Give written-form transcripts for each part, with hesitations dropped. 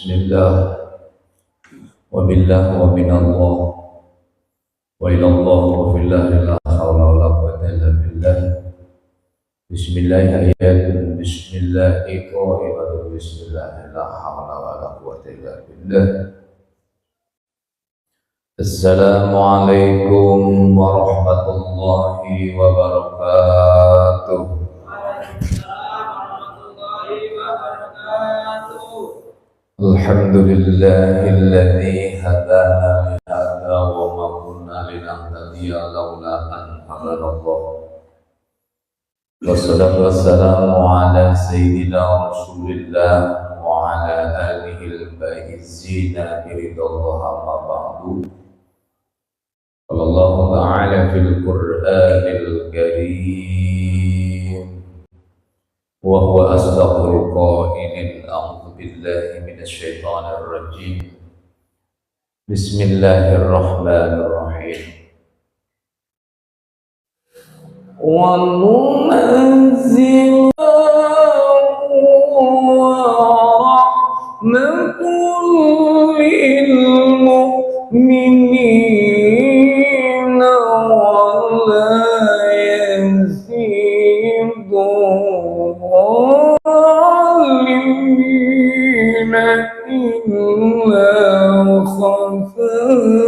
Bismillah wa billah wa minallah wa ilallah wa fillah la hawla wa la quwwata illa billah. Bismillah ayatun bismillah iqa'ibatu bismillah la hawla wa la quwwata illa billah. Assalamualaikum warahmatullahi wabarakatuh. Alhamdulillahilladzi hadana li hadza wa ma kunna linahtadiya laula an hadanallah. Wassalatu wassalamu ala sayyidina Rasulillah wa ala alihi al-faizina biridallah amma ba'du. Qala ta'ala fil Qur'anil Karim wa huwa asdaqul qailin a'udzu billahi minasy syaithanir rajim. Bismillahirrahmanirrahim. Wa nunazzilu rahmatul lil mu'minina wa la yazidu illa khasara.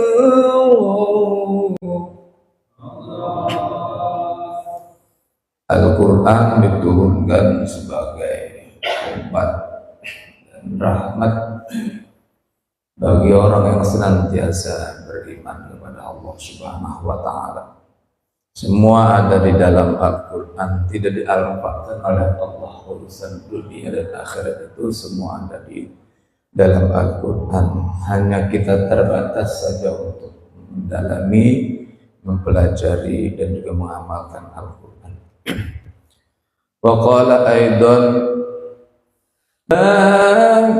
Al-Quran diturunkan sebagai obat dan rahmat bagi orang yang senantiasa beriman kepada Allah Subhanahu wa Ta'ala. Semua ada di dalam Al-Quran, tidak dialfatkan oleh Allah. Urusan dunia dan akhirat itu semua ada di dalam Al-Quran. Hanya kita terbatas saja untuk mendalami, mempelajari dan juga mengamalkan Al-Quran. Wa qala aidan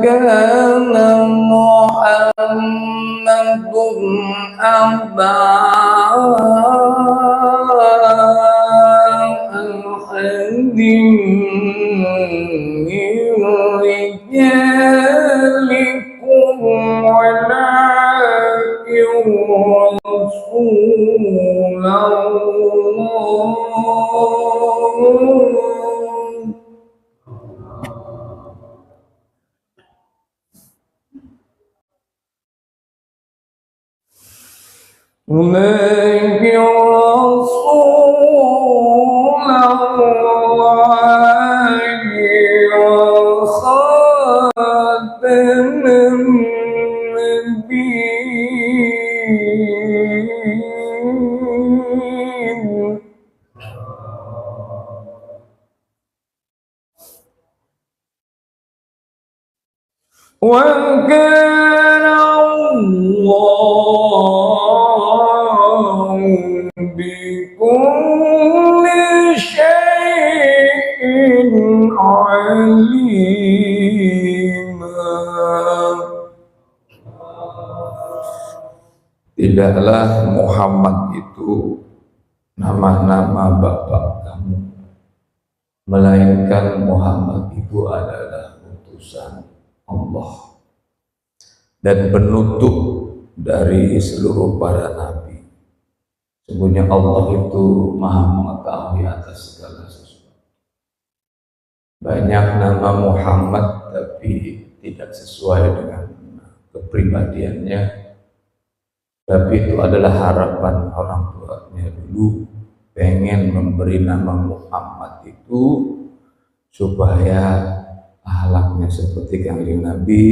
kana Muhammadun aba al-hadim rijalikum walakin Rasulullah. Ulaika Rasulullahi wa khatamun nabiyyin. Wa kana Allahu bikulli syai'in alima. Tidaklah Muhammad itu nama-nama bapak kamu, melainkan Muhammad itu adalah utusan Allah dan penutup dari seluruh para nabi. Sesungguhnya Allah itu maha mengetahui atas segala sesuatu. Banyak nama Muhammad tapi tidak sesuai dengan kepribadiannya, tapi itu adalah harapan orang tuanya dulu, pengen memberi nama Muhammad itu supaya akhlaknya seperti kanjeng Nabi,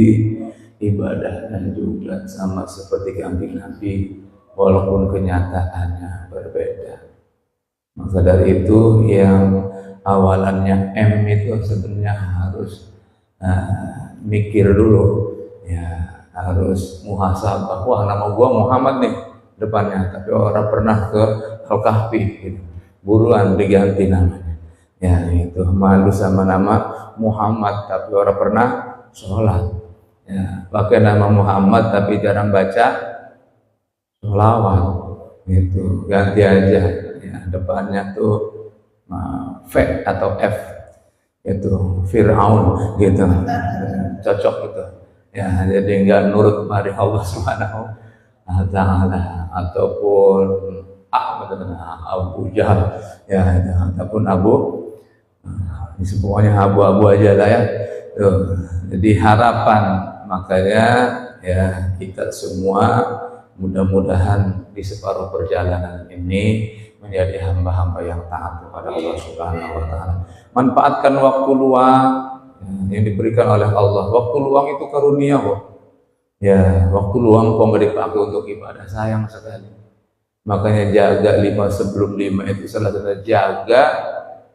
ibadahnya juga sama seperti kanjeng Nabi, walaupun kenyataannya berbeda. Maka dari itu yang awalannya M itu sebenarnya harus mikir dulu, ya harus muhasabah. Wah, nama gua Muhammad nih depannya, tapi orang pernah ke Al-Kahfi gitu. Buruan diganti namanya. Ya itu malu sama nama Muhammad tapi orang pernah sholat. Ya, pakai nama Muhammad tapi jarang baca sholawat. Gitu, ganti aja. Ya, depannya tuh V atau F, itu Fir'aun gitu, cocok gitu. ya, jadi enggak nurut mari Allah Subhanahu wa taala, ataupun Abu Jahal ya, ataupun ini semuanya abu-abu aja lah ya. Tuh, jadi harapan makanya ya kita semua mudah-mudahan di separuh perjalanan ini menjadi hamba-hamba yang taat kepada Allah Subhanahu wa taala. Manfaatkan waktu luang yang diberikan oleh Allah. Waktu luang itu karunia kok. Ya, waktu luang kok nggak dipakai untuk ibadah, sayang sekali. Makanya jaga 5 sebelum 5 itu salah satu, jaga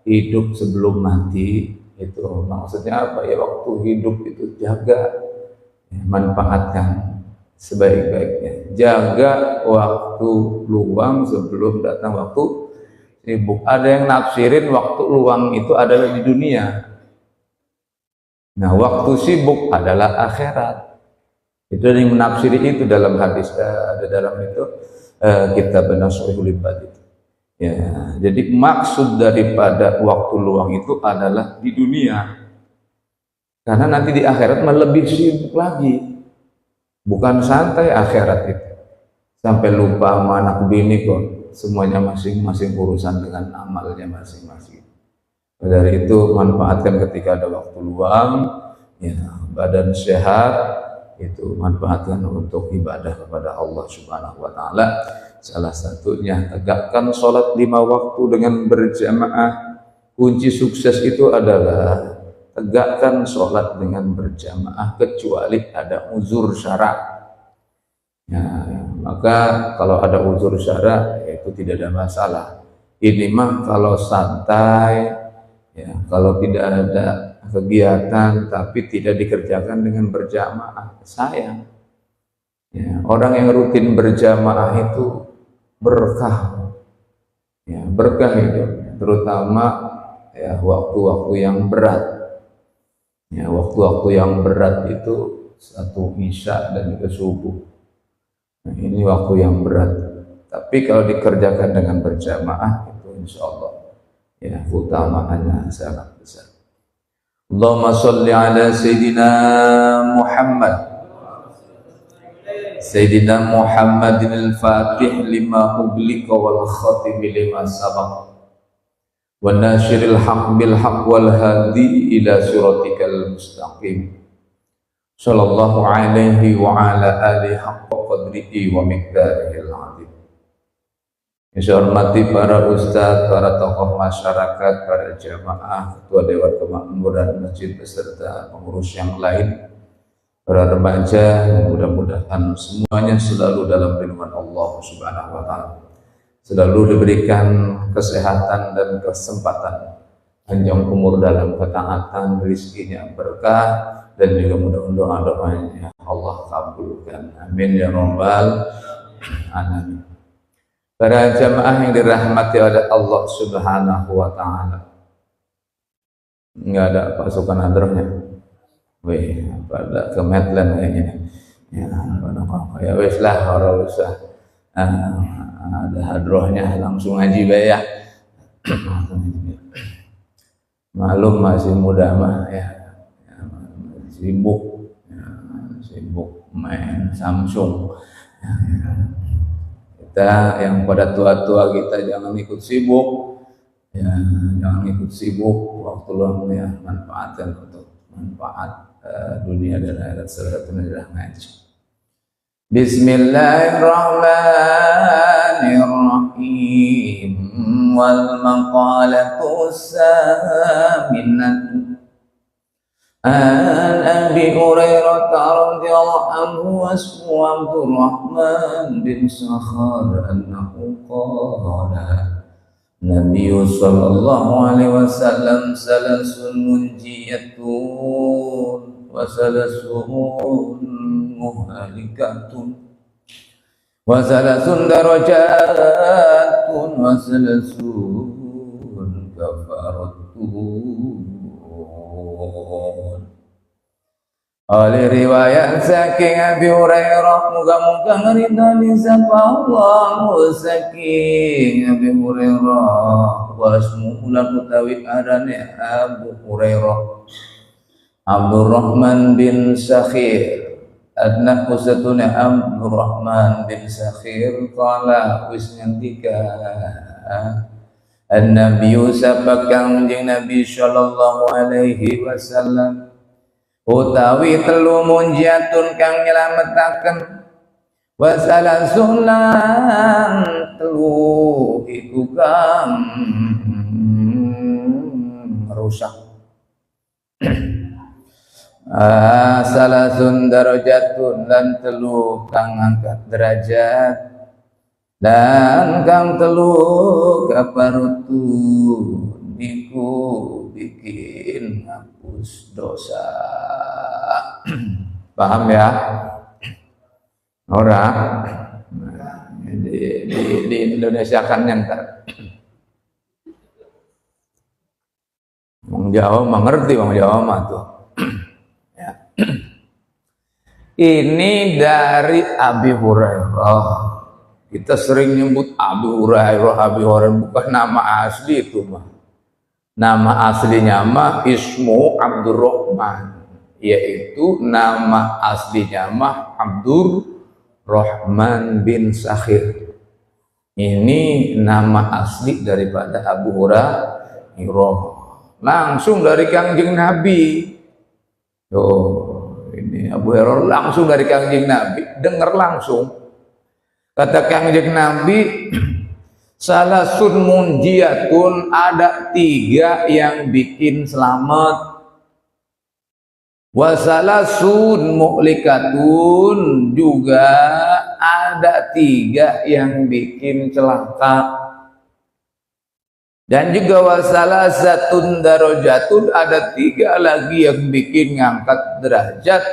hidup sebelum mati. Itu maksudnya apa ya? Waktu hidup itu jaga, ya, manfaatkan sebaik-baiknya. Jaga waktu luang sebelum datang waktu sibuk. Ada yang nafsirin waktu luang itu adalah di dunia. Nah, waktu sibuk adalah akhirat. Itu yang menafsiri itu dalam hadis, ada dalam itu kitab Nashihul Ibad itu. Ya, jadi maksud daripada waktu luang itu adalah di dunia. Karena nanti di akhirat lebih sibuk lagi. Bukan santai akhirat itu. Sampai lupa sama anak bini kok. Semuanya masing-masing urusan dengan amalnya masing-masing. Dari itu manfaatkan ketika ada waktu luang, ya, badan sehat, itu manfaatkan untuk ibadah kepada Allah Subhanahu wa taala. Salah satunya tegakkan sholat 5 waktu dengan berjamaah. Kunci sukses itu adalah tegakkan sholat dengan berjamaah kecuali ada uzur syara. Ya, maka kalau ada uzur syara itu tidak ada masalah. Ini mah kalau santai, ya, kalau tidak ada kegiatan tapi tidak dikerjakan dengan berjamaah, sayang. Ya, orang yang rutin berjamaah itu berkah, ya, berkah itu, terutama ya waktu-waktu yang berat. Ya, waktu-waktu yang berat itu satu isya dan juga subuh. Nah, ini waktu yang berat. Tapi kalau dikerjakan dengan berjamaah itu insya Allah ya keutamaannya sangat besar. Allahumma sholli ala Sayyidina Muhammad. Sayyidina Muhammadin al-Fatih lima ughliqa wal khatim lima sabaq wa nasyiril haqq bil haqq wal hadi ila siratikal mustaqim. Sallallahu alaihi wa ala alihi haqqa qadrihi wa miqdarihil azim. Yang hormati para ustadz, para tokoh masyarakat, para jamaah, ketua dewan kemakmuran masjid beserta pengurus yang lain, para remaja, mudah-mudahan semuanya selalu dalam lindungan Allah Subhanahu wa taala. Selalu diberikan kesehatan dan kesempatan, panjang umur dalam ketaatan, rezekinya berkah, dan juga mudah-mudahan doanya Allah kabulkan. Amin ya rabbal alamin. Para jamaah yang dirahmati oleh Allah Subhanahu wa taala. Enggak ada pasukan hadrohnya. Weh, pada kemetlan kayaknya. Ya wes lah, ora usah. Ada hadrohnya langsung ngaji bae ya. Malum masih muda mah ya. Sibuk main Samsung. Kita yang pada tua-tua kita jangan ikut sibuk, ya, jangan ikut sibuk. Waktu luangnya manfaatkan untuk manfaat dunia dan akhirat serta adalah ngaji. Bismillahirrahmanirrahim. Wal maqalatu saminatu an Abi Hurairah radhiyallahu anhu wasmu Abdurrahman bin Sakhar annahu qala Nabi sallallahu alaihi wasallam salasun munjiyatun wa salasun muhalikatun wa salasun darajatun wa salasun kafaratun. Oleh riwayat saking Abi Hurairah, muga-muga ngeridani sapa Allah saking Abi Hurairah, wasmu ulan utawi arane Abu Hurairah. Abdurrahman bin Sakhir. Adna usatuna Abdurrahman bin Sakhir qala wis ngendika An-Nabi sapakang jeung Nabi sallallahu alaihi wasallam utawi telu munjatun kang nyelametaken wasalasun lan telu iku kang rusak. Salasun darajatun lan telu kang angkat derajat dan kang telu kaparutun iku bikin hapus dosa. Paham ya? Ora di Indonesia kan nyantar. Wong Jawa mengerti, wong Jawa mah tuh. Ya. Ini dari Abi Hurairah. Kita sering nyebut Abi Hurairah bukan nama asli itu mah. Nama aslinya mah Ismu Abdurrahman, yaitu nama aslinya mah Abdurrahman bin Sakhir. Ini nama asli daripada Abu Hurairah. Langsung dari Kangjeng Nabi. Oh, ini Abu Hurairah langsung dari Kangjeng Nabi, dengar langsung. Kata Kangjeng Nabi, salasun munjiatun, ada 3 yang bikin selamat. Wasalasun mu'likatun, juga ada 3 yang bikin celaka. Dan juga wasalasatun darajatun, ada 3 lagi yang bikin ngangkat derajat.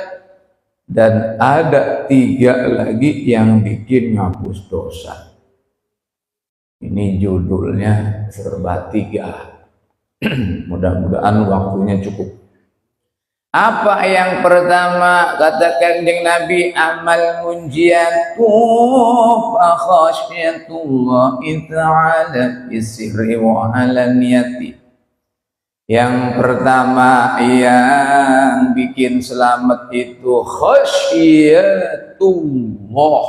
Dan ada 3 lagi yang bikin ngapus dosa. Ini judulnya serba 3. Mudah-mudahan waktunya cukup. Apa yang pertama kata Kanjeng Nabi, amal munjiyatu fa khasyatullahi ta'ala bisirri wa alaniyati. Yang pertama yang bikin selamat itu khasyatullah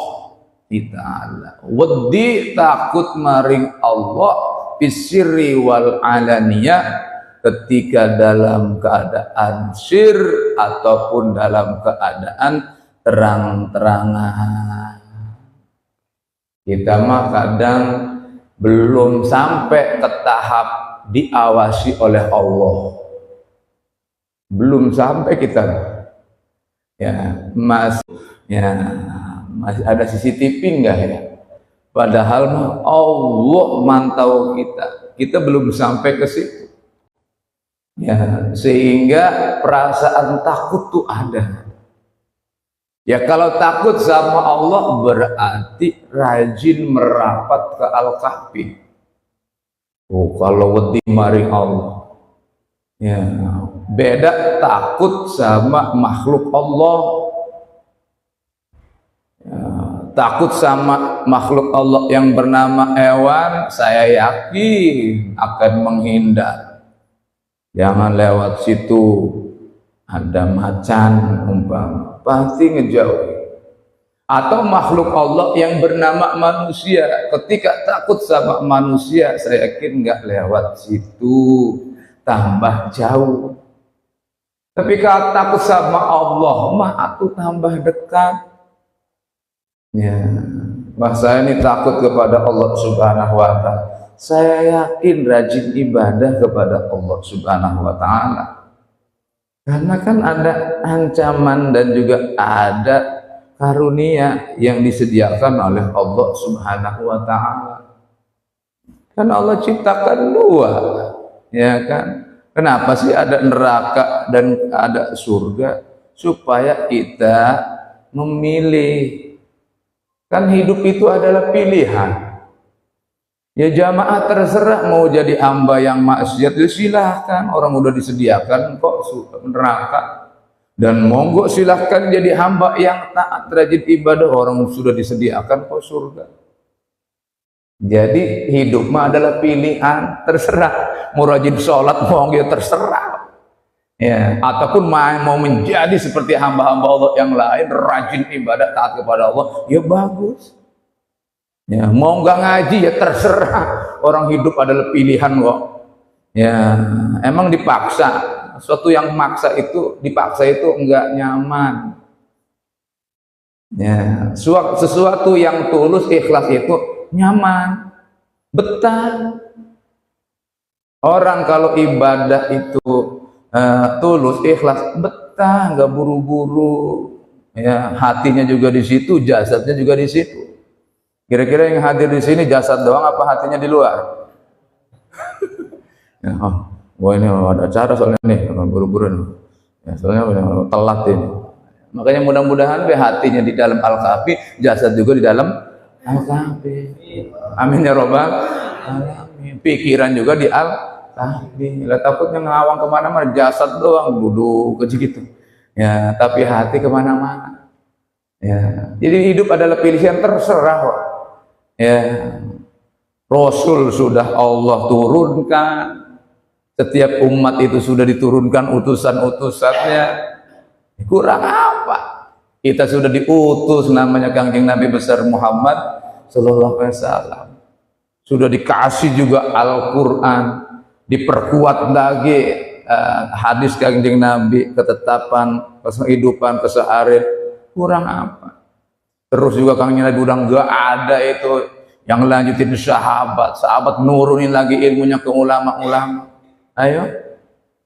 ta'ala, wedi takut maring Allah bisirri wal alaniyah, ketika dalam keadaan sir ataupun dalam keadaan terang-terangan. Kita mah kadang belum sampai ke tahap diawasi oleh Allah. Belum sampai kita. Ya, masih ada CCTV enggak ya? Padahal mah Allah mantau kita. Kita belum sampai ke situ. Ya, sehingga perasaan takut tuh ada. Ya, kalau takut sama Allah berarti rajin merapat ke Al-Kahfi. Oh, kalau wedi maring Allah. Ya, beda takut sama makhluk Allah. Ya, takut sama makhluk Allah yang bernama hewan, saya yakin akan menghindar. Jangan lewat situ, ada macan umpama, pasti ngejauhi. Atau makhluk Allah yang bernama manusia, ketika takut sama manusia, saya yakin nggak lewat situ, tambah jauh. Tapi kalau takut sama Allah, mah aku tambah dekat. Ya, saya ini takut kepada Allah Subhanahu wa Ta'ala. Saya yakin rajin ibadah kepada Allah Subhanahu wa Ta'ala. Karena kan ada ancaman dan juga ada karunia yang disediakan oleh Allah Subhanahu wa Ta'ala. Kan Allah ciptakan 2, ya kan? Kenapa sih ada neraka dan ada surga? Supaya kita memilih. Kan hidup itu adalah pilihan. Ya jamaah terserah mau jadi hamba yang maksiat, ya silahkan, orang udah disediakan kok neraka. Dan monggo silahkan jadi hamba yang taat rajin ibadah, orang sudah disediakan kok surga. Jadi hidup mah adalah pilihan, terserah mau rajin sholat mau ya terserah. Ya, ataupun mau menjadi seperti hamba-hamba Allah yang lain, rajin ibadah, taat kepada Allah, ya bagus. Ya, mau nggak ngaji ya terserah. Orang hidup adalah pilihan kok. Ya, emang dipaksa. Suatu yang dipaksa itu enggak nyaman. Ya, sesuatu yang tulus ikhlas itu nyaman, betah. Orang kalau ibadah itu tulus ikhlas, betah, nggak buru-buru. Ya, hatinya juga di situ, jasadnya juga di situ. Kira-kira yang hadir di sini jasad doang apa hatinya di luar? Ya, wah ini ada acara soalnya nih, buru-buru nih. Ya, soalnya telat ini. Makanya mudah-mudahan hatinya di dalam Al-Kahfi, jasad juga di dalam Al-Kahfi. Amin ya robbal alamin. Pikiran juga di Al-Kahfi. Lah takutnya ngawang kemana-mana, jasad doang duduk kecil gitu. Ya, tapi hati kemana-mana. Ya, jadi hidup adalah pilihan, terserah kok. Ya, Rasul sudah Allah turunkan, setiap umat itu sudah diturunkan utusan-utusannya. Kurang apa? Kita sudah diutus, namanya Kangjeng Nabi besar Muhammad sallallahu alaihi wasallam. Sudah dikasih juga Al-Qur'an, diperkuat lagi hadis Kangjeng Nabi, ketetapan kehidupan keseharian. Kurang apa? Terus juga Kangjeng Nabi udah enggak ada itu yang lanjutin sahabat nurunin lagi ilmunya ke ulama-ulama. Ayo,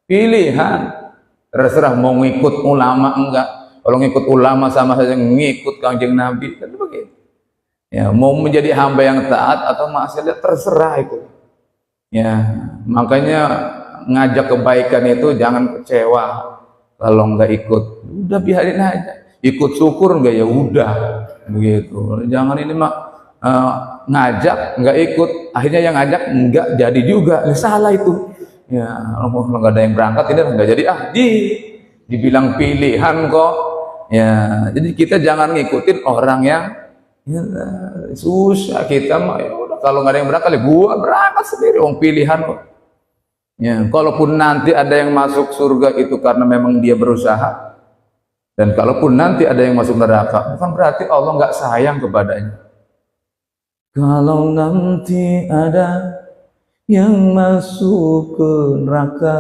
pilihan, terserah mau ngikut ulama enggak. Kalau ngikut ulama sama saja ngikut Kangjeng Nabi, kan begitu. Ya, mau menjadi hamba yang taat atau maksiat, terserah itu. Ya, makanya ngajak kebaikan itu jangan kecewa kalau enggak ikut. Udah biarin aja. Ikut syukur enggak, ya udah begitu. Jangan ini mah ngajak enggak ikut, akhirnya yang ngajak enggak jadi juga. Salah itu. Ya, kalau enggak ada yang berangkat ini enggak jadi, dibilang pilihan kok. Ya, jadi kita jangan ngikutin orang yang ya, susah. Kita mah ya udah, kalau enggak ada yang berangkat, ya gua berangkat sendiri, wong pilihan kok. Ya, kalaupun nanti ada yang masuk surga itu karena memang dia berusaha. Dan kalaupun nanti ada yang masuk neraka, bukan berarti Allah nggak sayang kepadanya. Kalau nanti ada yang masuk ke neraka,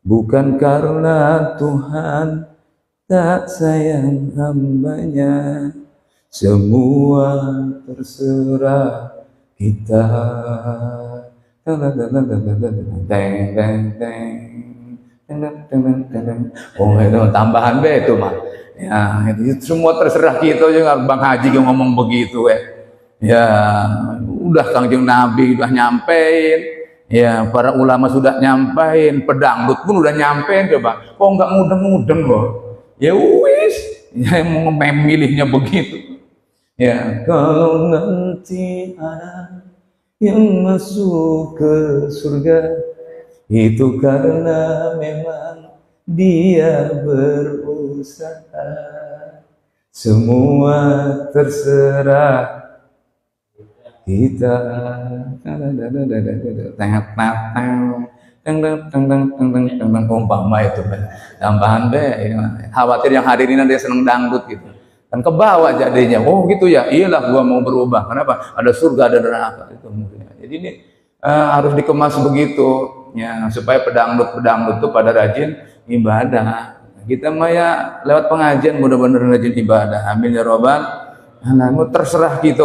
bukan karena Tuhan tak sayang hambanya, semua terserah kita. Oh itu tambahan be itu mah. Ya itu semua terserah kita juga. Bang Haji ngomong begitu ya udah Kangjeng Nabi udah nyampein, ya para ulama sudah nyampein, pedangdut pun udah nyampein, coba kok nggak mudeng-mudeng loh. Ya wis, ya mau memilihnya begitu. Ya kalau nanti ada yang masuk ke surga, itu karena memang dia berusaha, semua terserah kita. Umpama itu tambahan deh, khawatir yang hari ini nanti seneng dangdut gitu kan, kebawa jadinya. Oh gitu ya, iyalah gua mau berubah. Kenapa? Ada surga, ada neraka itu. Jadi ini harus dikemas begitu ya, supaya pedangdut itu pada rajin ibadah. Kita mah ya lewat pengajian mudah-mudahan rajin ibadah. Amin ya robbal alamin. Terserah kita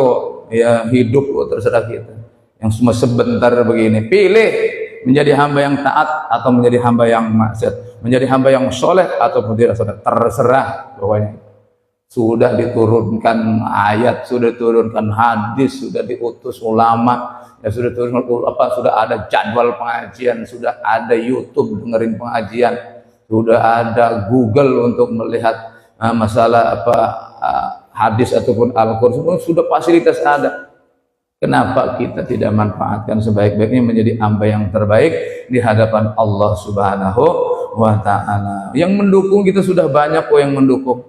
ya, hidup terserah kita. Yang cuma sebentar begini, pilih menjadi hamba yang taat atau menjadi hamba yang maksiat, menjadi hamba yang soleh ataupun tidak soleh, terserah. Pokoknya sudah diturunkan ayat, sudah diturunkan hadis, sudah diutus ulama, ya sudah turun sudah ada jadwal pengajian, sudah ada YouTube dengerin pengajian, sudah ada Google untuk melihat masalah hadis ataupun Al-Qur'an, sudah fasilitas ada. Kenapa kita tidak manfaatkan sebaik-baiknya menjadi hamba yang terbaik di hadapan Allah Subhanahu wa taala? Yang mendukung kita sudah banyak kok yang mendukung.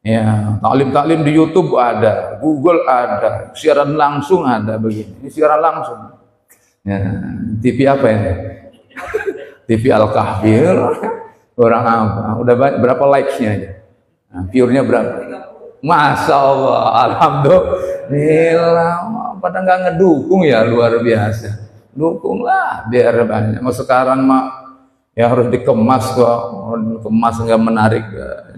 Ya, taklim-taklim di YouTube ada, Google ada, siaran langsung ada begini. Ini siaran langsung. Ya, TV apa ini? TV Al-Kahfi. Orang apa? Udah berapa likes-nya aja? Nah, view-nya berapa? Masya Allah, alhamdulillah. Pada nggak ngedukung ya, luar biasa. Dukunglah biar banyak. Mau sekarang mah ya harus dikemas kok, dikemas nggak menarik.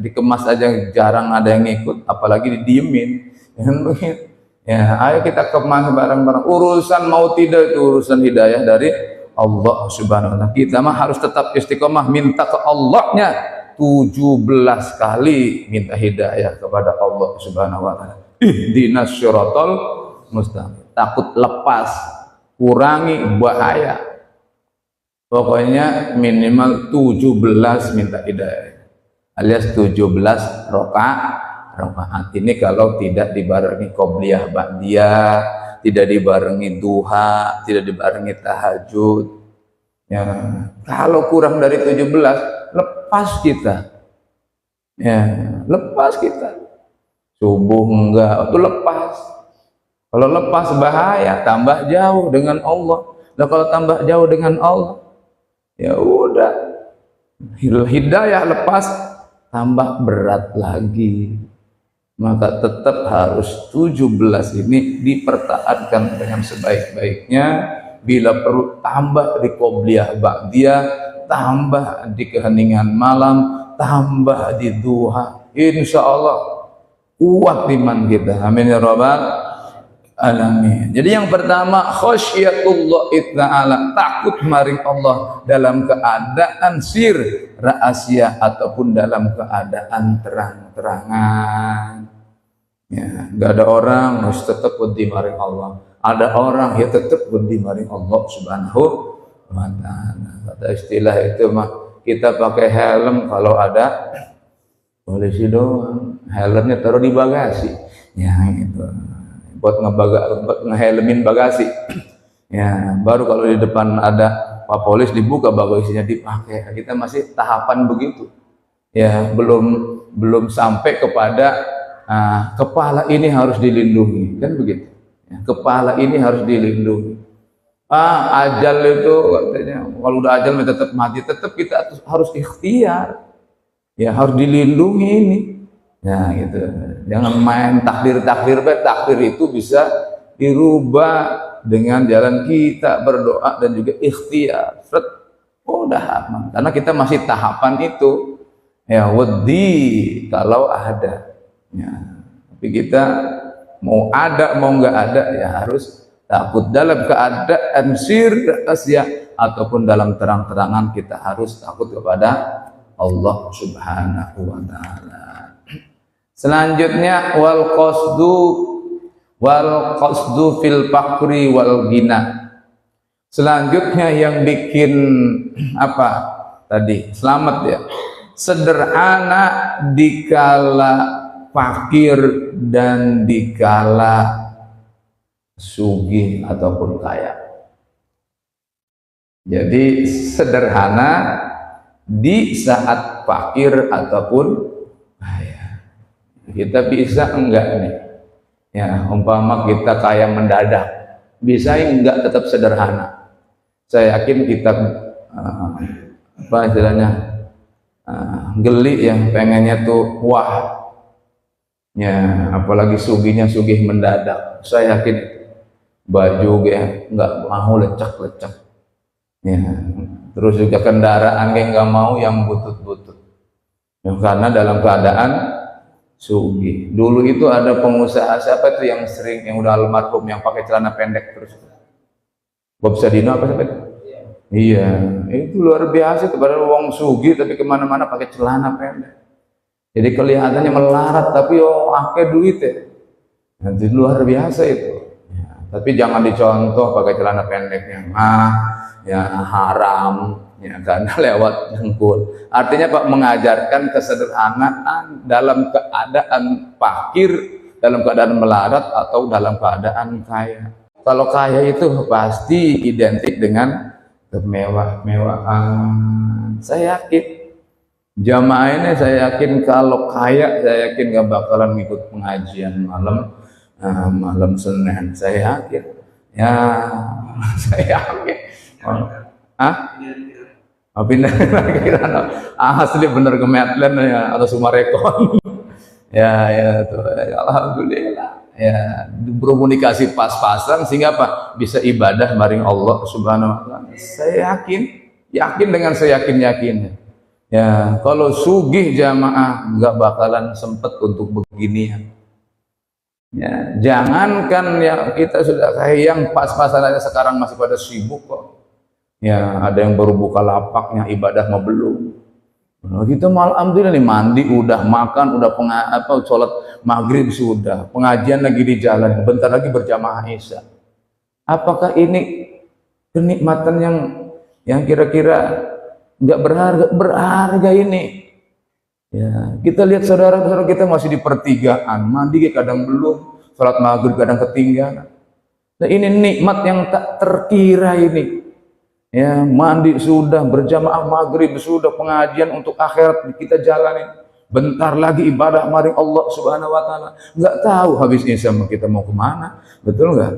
Dikemas aja jarang ada yang ngikut, apalagi didiemin. Ya, ayo kita kemas bareng-bareng. Urusan mau tidak itu urusan hidayah dari Allah Subhanahu wa taala. Kita mah harus tetap istiqomah minta ke Allahnya 17 kali minta hidayah kepada Allah Subhanahu wa taala. Ihdinas syiratal mustaqim. Takut lepas, kurangi bahaya. Pokoknya minimal 17 minta hidayah. Alias 17 rakaat. Ini kalau tidak dibarengi qobliyah ba'diyah, tidak dibarengi duha, tidak dibarengi tahajud. Ya, kalau kurang dari 17, lepas kita. Ya, lepas kita. Subuh enggak, itu lepas. Kalau lepas bahaya, tambah jauh dengan Allah. Nah, kalau tambah jauh dengan Allah, ya udah. Hidayah lepas, tambah berat lagi. Maka tetap harus 17 ini dipertahankan dengan sebaik-baiknya. Bila perlu tambah di qobliyah ba'diyah, tambah di keheningan malam, tambah di duha. Insya Allah kuat iman kita. Amin ya rabbal alamin. Jadi yang pertama khasyatullah ta'ala, takut maring Allah dalam keadaan sir, rahasia ataupun dalam keadaan terang-terangan. Ya, nggak ada orang harus tetap wedi maring Allah. Ada orang ya tetap wedi maring Allah Subhanahu wa taala. Kata istilah itu mah kita pakai helm kalau ada polisi doang. Helmnya taruh di bagasi. Ya itu. Buat ngehelmin bagasi. Ya, baru kalau di depan ada Pak Polis dibuka bagasinya dipakai. Kita masih tahapan begitu. Ya, belum sampai kepada kepala ini harus dilindungi, kan begitu. Ya, kepala ini harus dilindungi. Ajal itu katanya, kalau udah ajal tetap mati, tetap kita harus ikhtiar. Ya, harus dilindungi ini. Ya, gitu. Jangan main takdir, takdir itu bisa dirubah dengan jalan kita berdoa dan juga ikhtiar. Udah aman. Karena kita masih tahapan itu. Ya, wedi kalau ada. Ya, tapi kita mau ada mau nggak ada ya harus takut dalam keadaan sir rahasia ataupun dalam terang-terangan kita harus takut kepada Allah Subhanahu wa taala. Selanjutnya wal qasdu fil fakri wal ghina. Selanjutnya yang bikin apa tadi? Selamat ya. Sederhana dikala fakir dan dikala sugih ataupun kaya. Jadi sederhana di saat fakir ataupun kaya. Kita bisa enggak nih? Ya, umpama kita kaya mendadak, bisa enggak tetap sederhana? Saya yakin kita apa istilahnya geli yang pengennya tuh wah. Ya, apalagi sugihnya sugih mendadak. Saya yakin baju ya nggak mau lecek-lecek. Ya, terus juga kendaraan yang nggak mau yang butut-butut. Ya, karena dalam keadaan sugih. Dulu itu ada pengusaha siapa itu yang sering yang udah almarhum yang pakai celana pendek terus. Bob Sadino apa siapa itu? Iya, itu luar biasa kepada wong sugih tapi kemana-mana pakai celana pendek. Jadi kelihatannya melarat tapi akeh duit ya. Nanti luar biasa itu. Ya, tapi jangan dicontoh pakai celana pendek yang ya haram ya karena lewat dengkul. Artinya Pak mengajarkan kesederhanaan dalam keadaan fakir, dalam keadaan melarat atau dalam keadaan kaya. Kalau kaya itu pasti identik dengan kemewah-mewahan. Saya yakin jamaah ini saya yakin kalau kaya, saya yakin gak bakalan ngikut pengajian malam Senin. Saya yakin. Ya, saya yakin. pindah lagi asli bener ke Medland ya atau Sumarekon. Ya tuh, alhamdulillah. Ya, berkomunikasi pas-pasan sehingga apa? Bisa ibadah maring Allah Subhanahu wa taala. Saya yakin dengan seyakin-yakinnya. Ya, kalau sugih jamaah nggak bakalan sempet untuk beginian. Ya, jangankan ya kita sudah kayak yang pas-pasan aja sekarang masih pada sibuk kok. Ya, ada yang baru buka lapaknya ibadah mah belum. Nah, kita malah alhamdulillah nih mandi udah, makan udah, sholat maghrib sudah, pengajian lagi di jalan, bentar lagi berjamaah isya. Apakah ini kenikmatan yang kira-kira nggak berharga ini? Ya, kita lihat saudara-saudara kita masih di pertigaan, mandi kadang belum, sholat maghrib kadang ketinggalan. Nah, ini nikmat yang tak terkira ini. Ya, mandi sudah, berjamaah maghrib sudah, pengajian untuk akhirat kita jalanin. Bentar lagi ibadah maring Allah Subhanahu wa taala. Nggak tahu habis isya kita mau kemana, betul nggak?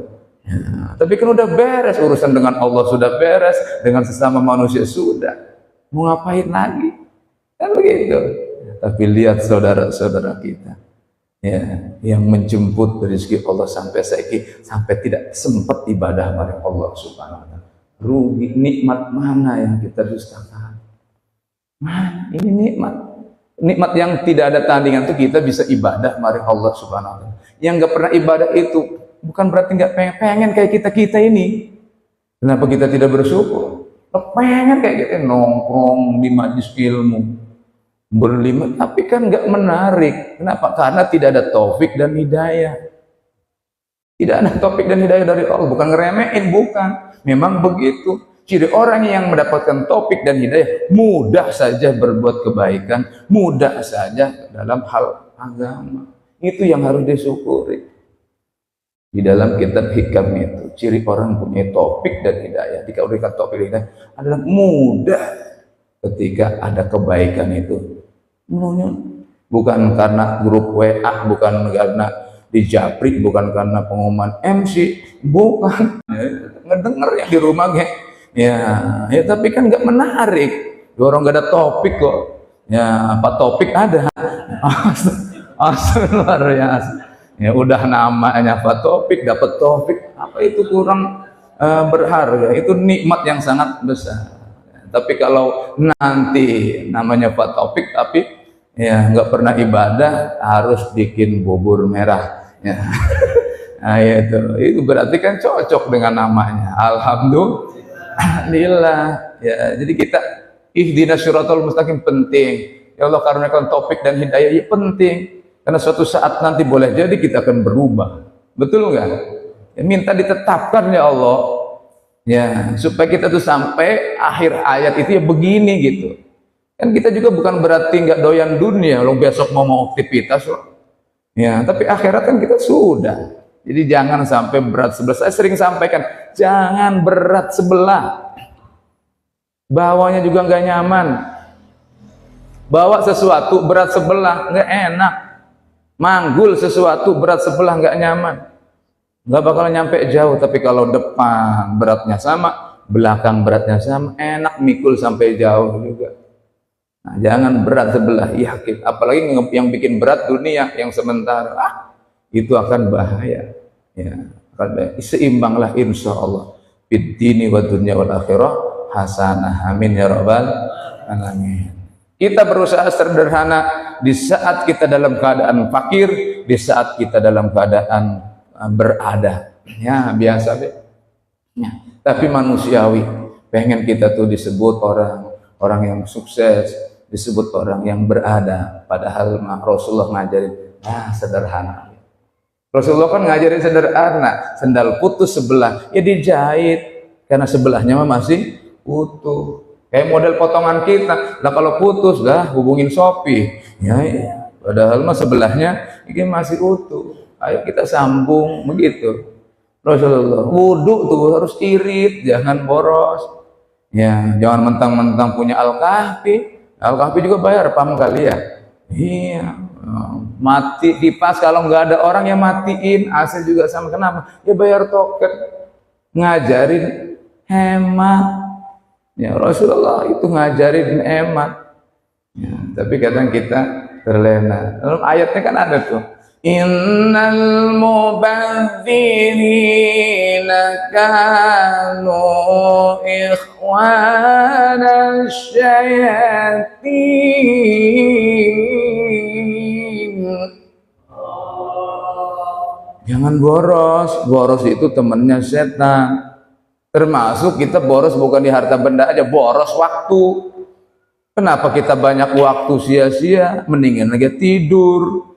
Ya, tapi kan udah beres urusan dengan Allah, sudah beres dengan sesama manusia sudah. Mau ngapain lagi? Kan begitu. Tapi lihat saudara-saudara kita, ya, yang menjemput rezeki Allah sampai tidak sempat ibadah maring Allah Subhanahu wa taala. Rugi, nikmat mana yang kita dustakan? Mana ini nikmat yang tidak ada tandingan itu kita bisa ibadah maring Allah Subhanahu wa taala. Yang nggak pernah ibadah itu bukan berarti nggak pengen kayak kita ini. Kenapa kita tidak bersyukur? Pengen kayak kita nongkrong di majelis ilmu berlima, tapi kan nggak menarik. Kenapa? Karena tidak ada taufik dan hidayah. Tidak ada taufik dan hidayah dari Allah. Bukan ngeremehin, bukan. Memang begitu. Ciri orang yang mendapatkan taufik dan hidayah mudah saja berbuat kebaikan, mudah saja dalam hal agama. Itu yang harus disyukuri. Di dalam kitab hikam itu, ciri orang punya taufik dan hidayah, diberikan taufik dan hidayah adalah mudah ketika ada kebaikan itu. Bukan karena grup WA, bukan karena di Japri, bukan karena pengumuman MC, bukan. Ngedenger yang di rumah ya, tapi kan nggak menarik. Orang nggak ada topik kok. Ya, apa topik ada? Luar biasa. Ya udah namanya apa topik, dapat topik, apa itu kurang berharga? Itu nikmat yang sangat besar. Tapi kalau nanti namanya Pak Taufik tapi ya nggak pernah ibadah, harus bikin bubur merah ya. Nah, itu berarti kan cocok dengan namanya. Alhamdulillah ya. Jadi kita ihdinas siratal mustaqim penting. Ya Allah karuniakan taufik dan hidayah ya penting. Karena suatu saat nanti boleh jadi kita akan berubah. Betul nggak? Ya, minta ditetapkan ya Allah. Ya, supaya kita tuh sampai akhir ayat itu ya begini gitu. Kan kita juga bukan berarti nggak doyan dunia, lo besok mau aktivitas loh. Ya, tapi akhirat kan kita sudah. Jadi jangan sampai berat sebelah. Saya sering sampaikan, jangan berat sebelah. Bawanya juga nggak nyaman. Bawa sesuatu berat sebelah nggak enak. Manggul sesuatu berat sebelah nggak nyaman. Nggak bakal nyampe jauh. Tapi kalau depan beratnya sama, belakang beratnya sama, enak mikul sampai jauh juga. Nah, jangan berat sebelah, yakin. Apalagi yang bikin berat dunia yang sementara, itu akan bahaya. Ya, akan bahaya. Seimbanglah insya Allah. Bid-dini wa dunya wal akhirah hasanah. Amin ya rabbal alamin. Kita berusaha sederhana di saat kita dalam keadaan fakir, di saat kita dalam keadaan berada. Ya, biasa deh. Ya, tapi manusiawi. Pengen kita tuh disebut orang yang sukses, disebut orang yang berada. Padahal Rasulullah ngajarin sederhana. Rasulullah kan ngajarin sederhana. Sendal putus sebelah, ya dijahit karena sebelahnya masih utuh. Kayak model potongan kita. Lah kalau putus hubungin Shopee. Ya. Padahal sebelahnya ini masih utuh. Ayo kita sambung begitu. Rasulullah wudhu tuh harus irit, jangan boros. Ya, jangan mentang-mentang punya Al-Kahfi. Al-Kahfi juga bayar pam kali ya. Iya. Mati kipas kalau nggak ada orang yang matiin, AC juga sama. Kenapa? Ya bayar token. Ngajarin hemat. Ya Rasulullah itu ngajarin hemat. Ya, tapi kadang kita terlena. Dalam ayatnya kan ada tuh. Innal mubadzirina kanu ikhwana syayatin. Jangan boros. Boros itu temannya setan. Termasuk kita boros bukan di harta benda aja, boros waktu. Kenapa kita banyak waktu sia-sia? Mendingan lagi tidur.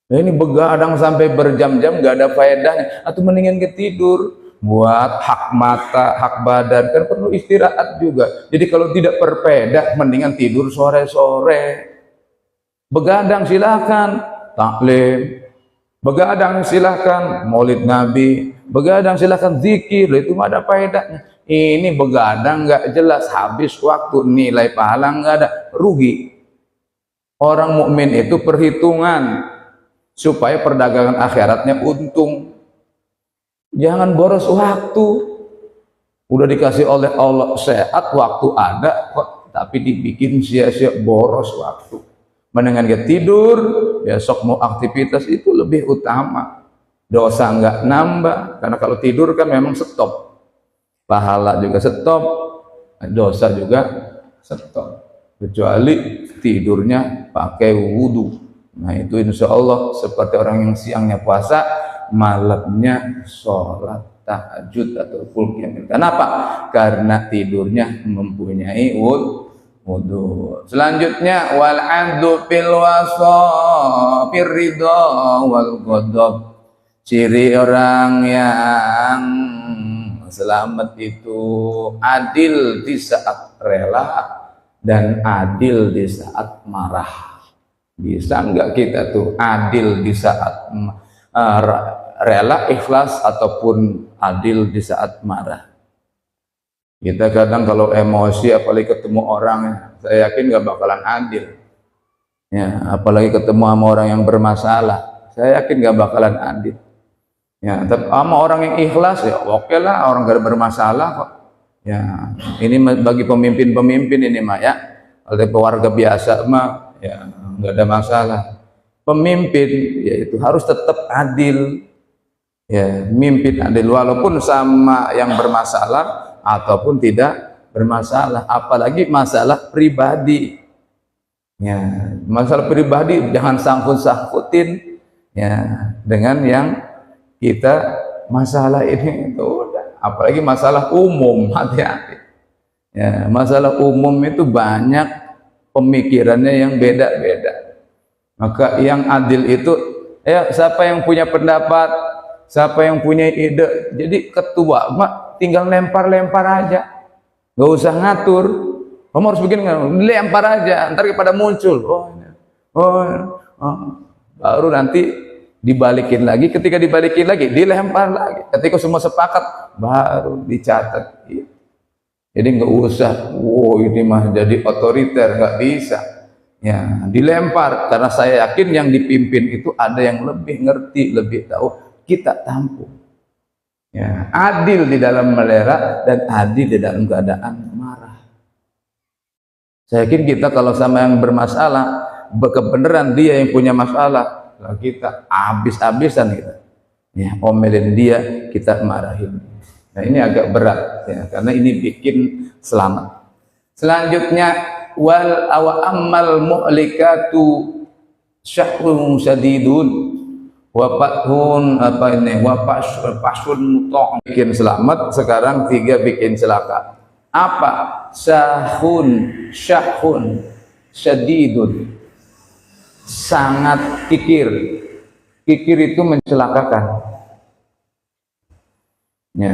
Nah, ini begadang sampai berjam-jam gak ada faedahnya. Atau mendingan kita tidur. Buat hak mata, hak badan, kan perlu istirahat juga. Jadi kalau tidak berfaedah, mendingan tidur sore-sore. Begadang silahkan, taklim. Begadang silahkan, maulid Nabi. Begadang silahkan, zikir. Itu mah ada faedahnya. Ini begadang nggak jelas, habis waktu, nilai pahala nggak ada, rugi. Orang mukmin itu perhitungan supaya perdagangan akhiratnya untung. Jangan boros waktu. Udah dikasih oleh Allah sehat, waktu ada kok, tapi dibikin sia-sia, boros waktu. Mendingan dia tidur, besok mau aktivitas, itu lebih utama. Dosa nggak nambah, karena kalau tidur kan memang stop. Pahala juga stop, dosa juga stop, kecuali tidurnya pakai wudhu. Nah itu insya Allah seperti orang yang siangnya puasa, malamnya sholat tahajud atau qiyamul. Kenapa? Karena tidurnya mempunyai wudhu. Selanjutnya wal adlu fil wasa fir ridha wal ghadab. Ciri orang yang selamat itu adil di saat rela dan adil di saat marah. Bisa enggak kita tuh adil di saat rela, ikhlas, ataupun adil di saat marah? Kita kadang kalau emosi, apalagi ketemu orang, saya yakin nggak bakalan adil. Ya, apalagi ketemu sama orang yang bermasalah, saya yakin nggak bakalan adil. Ya, tapi sama orang yang ikhlas ya oke lah, orang gak bermasalah kok. Ya, ini bagi pemimpin-pemimpin ini mah ya. Kalau warga biasa mah ya nggak ada masalah. Pemimpin ya itu harus tetap adil. Ya, mimpin adil walaupun sama yang bermasalah ataupun tidak bermasalah, apalagi masalah pribadi. Ya, masalah pribadi jangan sangkut-sangkutin ya dengan yang kita masalah ini itu udah, apalagi masalah umum, hati-hati. Ya, masalah umum itu banyak pemikirannya yang beda-beda. Maka yang adil itu ya siapa yang punya pendapat, siapa yang punya ide. Jadi ketua mah tinggal lempar-lempar aja, nggak usah ngatur. Kamu harus begini, lempar aja, ntar pada muncul. Baru nanti dibalikin lagi, ketika dibalikin lagi dilempar lagi, ketika semua sepakat baru dicatat. Jadi nggak usah ini mah jadi otoriter, nggak bisa ya, dilempar. Karena saya yakin yang dipimpin itu ada yang lebih ngerti, lebih tahu, kita tampung ya. Adil di dalam melera dan adil di dalam keadaan marah. Saya yakin kita kalau sama yang bermasalah, kebenaran dia yang punya masalah, kita habis-habisan kita ya, omelin dia, kita marahin. Nah ini agak berat ya, karena ini bikin selamat. Selanjutnya wal amal muhlikatu syahrun sadidun wa fathun pasun mutok. Bikin selamat, sekarang 3 bikin celaka. Apa? Syahun sadidun, sangat kikir. Kikir itu mencelakakan ya.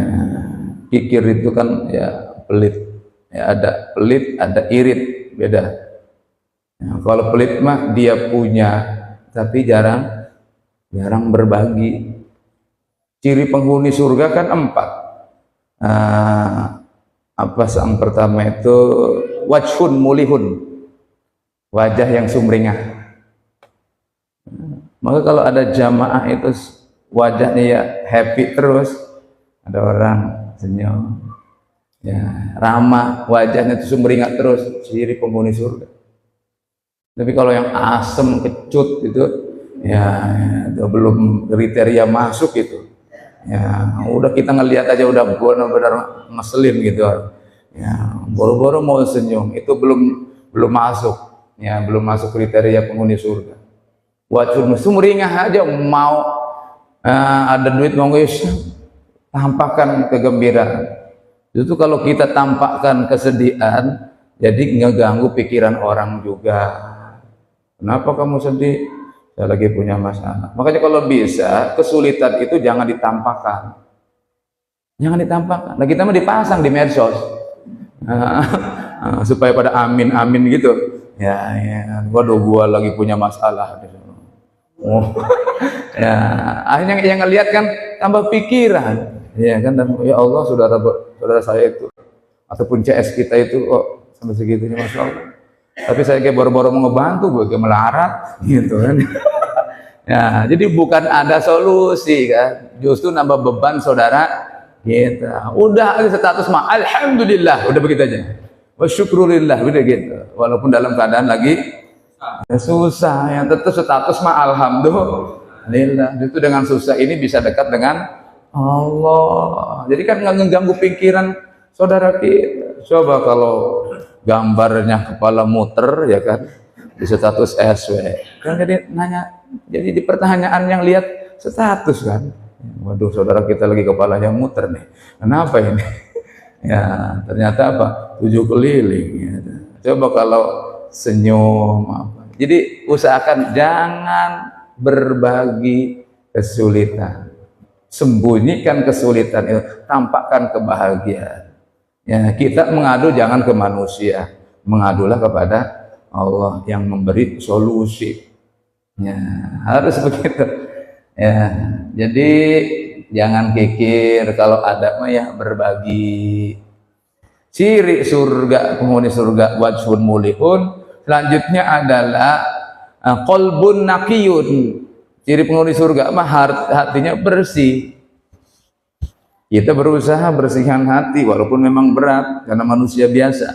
Kikir itu kan ya pelit ya, ada pelit, ada irit, beda ya. Kalau pelit mah dia punya tapi jarang berbagi. Ciri penghuni surga kan 4. Apa yang pertama itu wajhun mulihun, wajah yang sumringah. Maka kalau ada jamaah itu wajahnya ya happy terus, ada orang senyum. Ya, ramah, wajahnya itu sumringah terus, ciri penghuni surga. Tapi kalau yang asem, kecut itu, ya itu belum kriteria masuk itu. Ya, udah kita ngelihat aja udah benar-benar ngeselin gitu. Ya, boro-boro mau senyum, itu belum masuk. Ya, belum masuk kriteria penghuni surga. Wajhul sumringah aja mau ada duit mau tampakkan kegembiraan. Itu kalau kita tampakkan kesedihan, jadi ngeganggu pikiran orang juga. Kenapa kamu sedih? Saya lagi punya masalah. Makanya kalau bisa, kesulitan itu jangan ditampakkan. Jangan ditampakkan. Nah kita mah dipasang di medsos. Supaya pada amin gitu. Ya, waduh gua lagi punya masalah. Oh. Ya, akhirnya yang ngelihat kan tambah pikiran. Ya kan, dan ya Allah saudara saya itu ataupun CS kita itu sampai segitunya, Masya Allah. Tapi saya kayak boro-boro mau ngebantu, gue kayak melarat gitu kan. Ya, jadi bukan ada solusi kan, justru nambah beban saudara kita. Udah ada status mah alhamdulillah, udah begitu aja. Wa syukurillah, udah gitu. Walaupun dalam keadaan lagi susah, yang tetap status mah alhamdulillah. Itu dengan susah ini bisa dekat dengan Allah. Jadi kan nggak ngeganggu pikiran saudara kita. Coba kalau gambarnya kepala muter ya kan di status SW kan, jadi nanya, jadi di pertanyaan yang lihat status kan, waduh saudara kita lagi kepalanya muter nih, kenapa ini? Ya ternyata apa, 7 keliling gitu. Coba kalau senyum apa. Jadi usahakan jangan berbagi kesulitan, sembunyikan kesulitan itu, tampakkan kebahagiaan. Ya, kita mengadu jangan ke manusia, mengadulah kepada Allah yang memberi solusi. Ya, harus begitu. Ya, jadi jangan kikir, kalau ada mah ya berbagi. Ciri surga, penghuni surga wajhun mulihun. Selanjutnya adalah qalbun naqiyun. Ciri penghuni surga mah hatinya bersih. Kita berusaha bersihkan hati walaupun memang berat karena manusia biasa.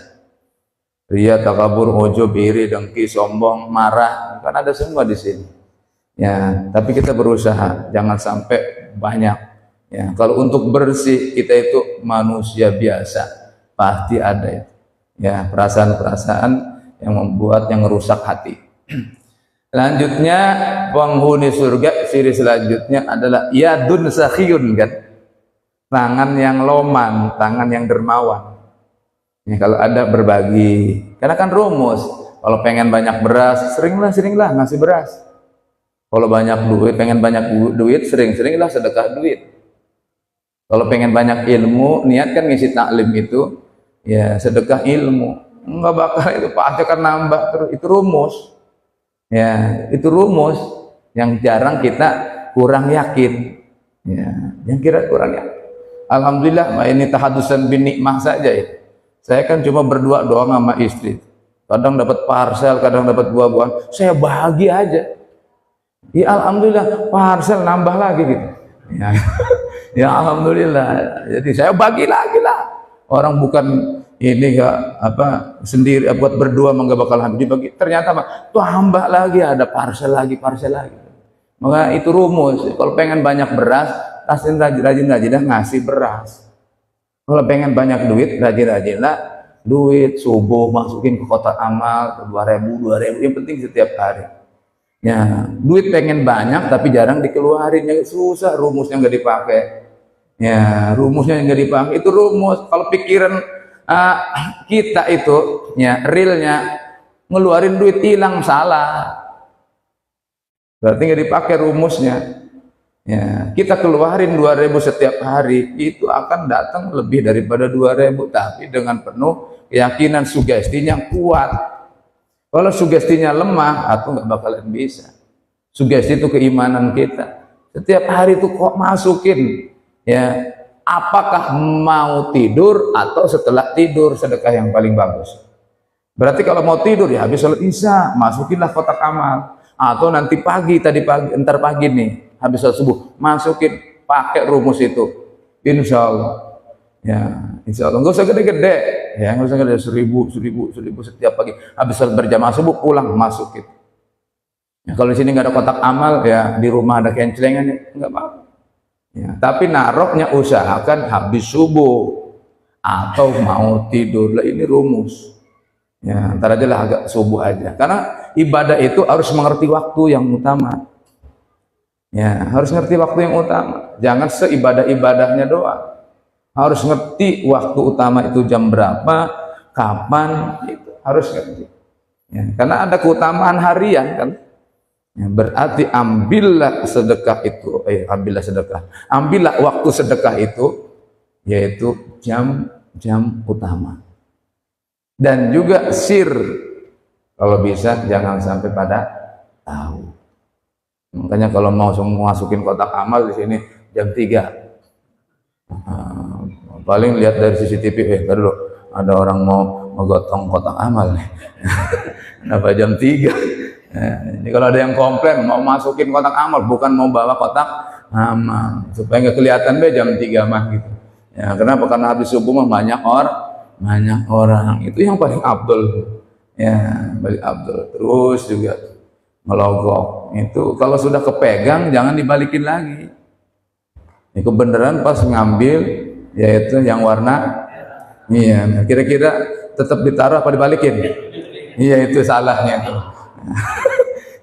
Ria, takabur, ujub, iri, dengki, sombong, marah, kan ada semua di sini. Ya, tapi kita berusaha jangan sampai banyak. Ya, kalau untuk bersih kita itu manusia biasa, pasti ada ya. Ya, perasaan-perasaan yang membuat yang merusak hati. Selanjutnya penghuni surga, ciri selanjutnya adalah yadun sakhiyun kan. Tangan yang loman, tangan yang dermawan. Ya, kalau ada berbagi, karena kan rumus. Kalau pengen banyak beras, seringlah ngasih beras. Kalau banyak duit, pengen banyak duit, seringlah sedekah duit. Kalau pengen banyak ilmu, niatkan ngisi taklim itu, ya sedekah ilmu. Enggak bakal itu pasti akan nambah terus. Itu rumus. Ya, itu rumus yang jarang kita kurang yakin. Ya, yang kira kurang yakin. Alhamdulillah, ini tahadusan bin nikmah saja ya. Saya kan cuma berdua doang sama istri. Kadang dapat parsel, kadang dapat buah-buahan. Saya bahagia aja. Ya alhamdulillah, parsel nambah lagi gitu. Ya, ya alhamdulillah. Jadi saya bagi lagi lah. Orang bukan ini ya apa sendiri buat berdua enggak bakal habis dibagi. Ternyata Pak, tuh hamba lagi, ada parsel lagi. Maka itu rumus. Kalau pengen banyak beras, rajin-rajinlah ngasih beras. Kalau pengen banyak duit, rajin-rajinlah duit subuh masukin ke kotak amal 2.000, yang penting setiap hari. Ya, duit pengen banyak tapi jarang dikeluarin, ya susah, rumusnya nggak dipakai. Ya, rumusnya nggak dipakai, itu rumus. Kalau pikiran kita itu, ya realnya ngeluarin duit hilang, salah. Berarti nggak dipakai rumusnya. Ya, kita keluarin 2.000 setiap hari, itu akan datang lebih daripada 2.000, tapi dengan penuh keyakinan, sugestinya kuat. Kalau sugestinya lemah, atau nggak bakalan bisa. Sugesti itu keimanan kita. Setiap hari itu kok masukin, ya, apakah mau tidur atau setelah tidur sedekah yang paling bagus. Berarti kalau mau tidur ya habis sholat isya, masukinlah kotak amal. Atau nanti entar pagi nih, habis sholat subuh, masukin, pakai rumus itu. Insya Allah. Ya, insya Allah nggak usah gede-gede, ya nggak usah gede, 1000 setiap pagi. Habis sholat berjamaah subuh pulang masuk gitu. Ya, kalau di sini nggak ada kotak amal, ya di rumah ada kencelengan, nggak apa-apa. Ya, tapi naroknya usahakan habis subuh atau mau tidur lah, ini rumus. Ya, ntar aja lah agak subuh aja. Karena ibadah itu harus mengerti waktu yang utama. Ya, harus ngerti waktu yang utama. Jangan seibadah-ibadahnya doang. Harus ngerti waktu utama itu jam berapa, kapan, itu harus ngerti. Ya, karena ada keutamaan harian kan. Ya, berarti ambillah sedekah itu, ambillah waktu sedekah itu, yaitu jam jam dan juga sir, kalau bisa jangan sampai pada tahu. Makanya kalau mau masukin kotak amal di sini jam 3, paling lihat dari CCTV, tadi loh ada orang mau menggotong kotak amal nih. Kenapa jam 3? Ini kalau ada yang komplain mau masukin kotak amal, bukan mau bawa kotak amal, supaya nggak kelihatan deh jam 3 mah gitu. Ya, kenapa? Karena habis subuh mah banyak orang. Itu yang paling abdul. Ya, paling abdul. Terus juga melogok. Itu kalau sudah kepegang jangan dibalikin lagi. Itu beneran pas ngambil, yaitu yang warna, iya, kira-kira tetap ditaruh apa dibalikin? Iya, itu salahnya tuh.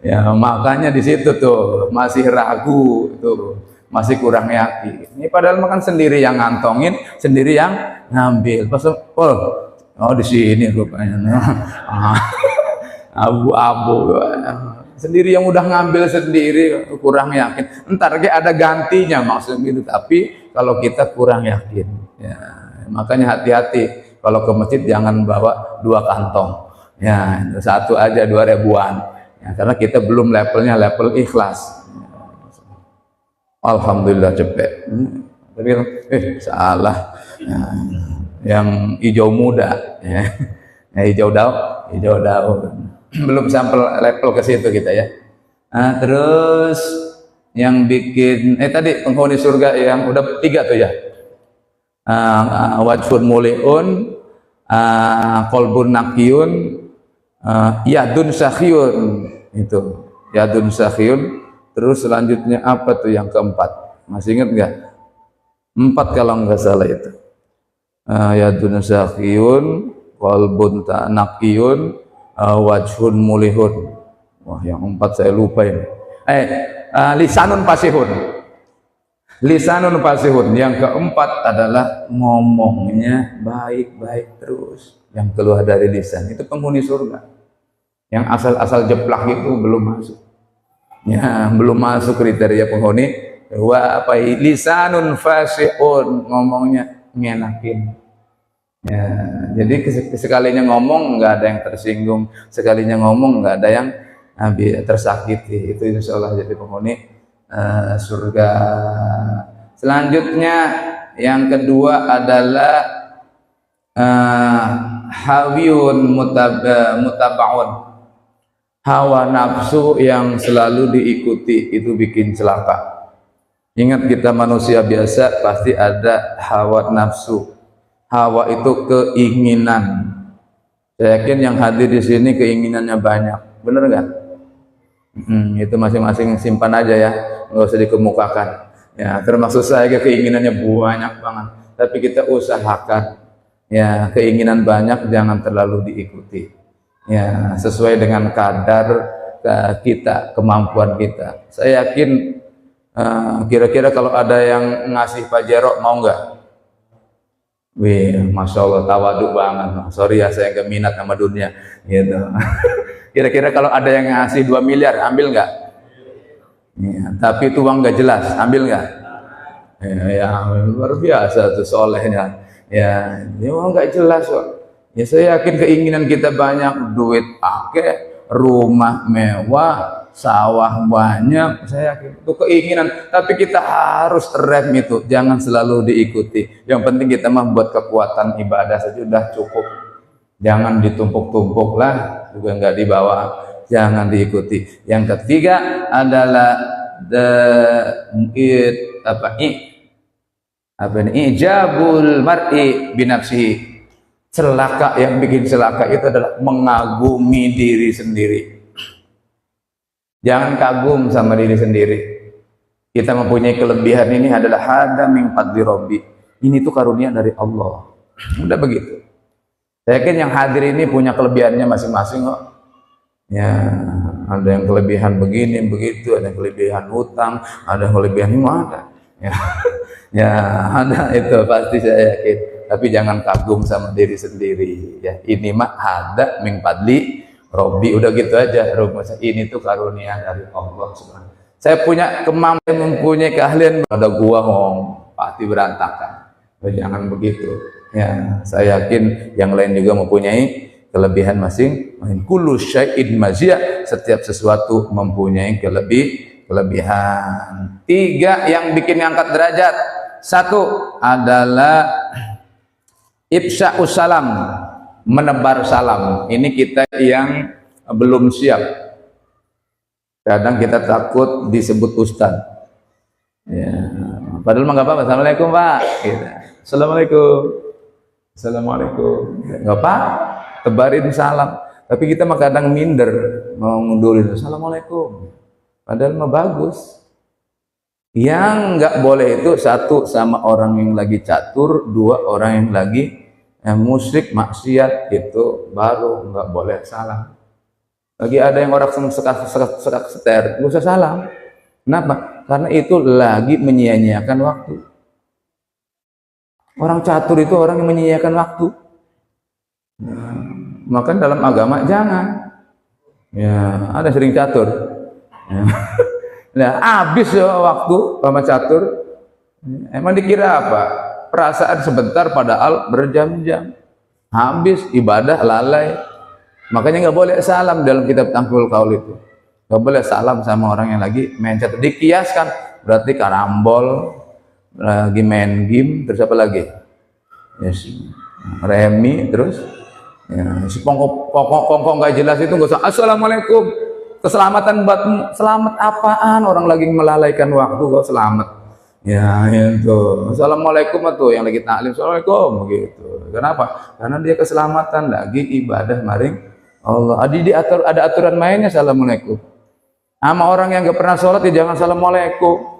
Ya, makanya di situ tuh masih ragu tuh, masih kurang yakin. Ini padahal makan sendiri yang ngantongin, sendiri yang ngambil. Pas oh di sini rupanya. Abu-abu. Sendiri yang udah ngambil sendiri kurang yakin. Entar kayak ada gantinya maksudnya gitu. Tapi kalau kita kurang yakin, ya, makanya hati-hati kalau ke masjid jangan bawa 2 kantong. Ya, 1 aja 2000-an. Ya, karena kita belum levelnya level ikhlas. Alhamdulillah cepet. Tapi salah. Ya, yang hijau muda, ya. Hijau daun. Belum sampai level ke situ kita ya. Nah, terus yang bikin tadi penghuni surga yang udah 3 tuh ya. Wajhun muliun, qalbun naqiyun, yadun sakhiyun, itu yadun sakhiyun. Terus selanjutnya apa tuh yang keempat? Masih ingat nggak? 4 kalau nggak salah itu. Yadun sakhiyun, qalbun naqiyun, wajhun mulihun. Wah, yang 4 saya lupa ini. Lisanun fasihun. Lisanun fasihun. Yang keempat adalah ngomongnya baik-baik terus. Yang keluar dari lisan itu penghuni surga. Yang asal-asal jeplak itu belum masuk. Ya, belum masuk kriteria penghuni. Lisanun fasihun, ngomongnya ngenakin. Ya, jadi sekalinya ngomong nggak ada yang tersinggung, sekalinya ngomong nggak ada yang tersakiti. Itu insya Allah jadi penghuni surga. Selanjutnya yang kedua adalah hawiyun mutabaun, hawa nafsu yang selalu diikuti, itu bikin celaka. Ingat, kita manusia biasa pasti ada hawa nafsu. Hawa itu keinginan. Saya yakin yang hadir di sini keinginannya banyak, bener nggak? Itu masing-masing simpan aja ya, nggak usah dikemukakan. Ya, termasuk saya keinginannya banyak banget. Tapi kita usahakan, ya, keinginan banyak jangan terlalu diikuti. Ya, sesuai dengan kadar kita, kemampuan kita. Saya yakin, kira-kira kalau ada yang ngasih Pajero mau nggak? Wih, masya Allah, tawaduk banget. Sorry ya, saya nggak minat sama dunia, gitu. Kira-kira kalau ada yang ngasih 2 miliar, ambil nggak? Ya, tapi itu uang nggak jelas, ambil nggak? Ya, luar biasa tuh solehnya. Ya, ini uang nggak jelas kok. Ya, saya yakin keinginan kita banyak, duit pakai, rumah mewah, sawah banyak, saya yakin itu keinginan. Tapi kita harus rem itu, jangan selalu diikuti. Yang penting kita membuat kekuatan ibadah saja sudah cukup. Jangan ditumpuk-tumpuk lah, juga nggak dibawa, jangan diikuti. Yang ketiga adalah Apa ini? Ijabul mar'i binafsihi. Celaka, yang bikin celaka itu adalah mengagumi diri sendiri. Jangan kagum sama diri sendiri. Kita mempunyai kelebihan ini adalah hada min fadli rabbi. Ini tuh karunia dari Allah. Udah begitu. Saya yakin yang hadir ini punya kelebihannya masing-masing kok. Ya, ada yang kelebihan begini, begitu, ada yang kelebihan hutang, ada yang kelebihan mana. Ya, ya ada itu pasti saya yakin. Tapi jangan kagum sama diri sendiri. Ya, ini mah hada min fadli rabbi. Udah gitu aja rumusnya. Ini tuh karunia dari Allah Subhanahu. Saya punya kemampuan, mempunyai keahlian, ada gua pasti berantakan. Jangan begitu. Ya, saya yakin yang lain juga mempunyai kelebihan masing-masing. Kullu syai'in maziyah, setiap sesuatu mempunyai kelebihan. 3 yang bikin ngangkat derajat. 1 adalah ifsya'us salam, menebar salam. Ini kita yang belum siap. Kadang kita takut disebut ustaz. Ya, padahal mah enggak apa-apa. Assalamualaikum, Pak. Gitu. Assalamualaikum. Assalamualaikum. Enggak apa, tebarin salam. Tapi kita mah kadang minder, mau ngundurin Assalamualaikum. Padahal mah bagus. Yang enggak boleh itu 1 sama orang yang lagi catur, 2 orang yang lagi musyrik maksiat, itu baru enggak boleh salam. Lagi ada yang orang serak seter, enggak usah salam. Kenapa? Karena itu lagi menyia-nyiakan waktu. Orang catur itu orang yang menyia-nyiakan waktu. Nah, maka dalam agama jangan. Ya, ada sering catur. Ya. Nah, habis ya waktu sama catur. Emang dikira apa? Perasaan sebentar padahal berjam-jam. Habis ibadah lalai. Makanya nggak boleh salam dalam kitab Tangkul Qaul itu. Nggak boleh salam sama orang yang lagi main catur. Dikiaskan berarti karambol, lagi main game, terus apa lagi? Yes. Remi, terus ya, si kongkong nggak jelas itu nggak usah assalamualaikum, keselamatan buatmu. Selamat apaan? Orang lagi melalaikan waktu kok selamat. Ya itu. Assalamualaikum tuh yang lagi taklim. Assalamualaikum gitu. Kenapa? Karena dia keselamatan lagi ibadah maring Allah. Ada aturan mainnya assalamualaikum. Sama orang yang nggak pernah sholat ya jangan assalamualaikum.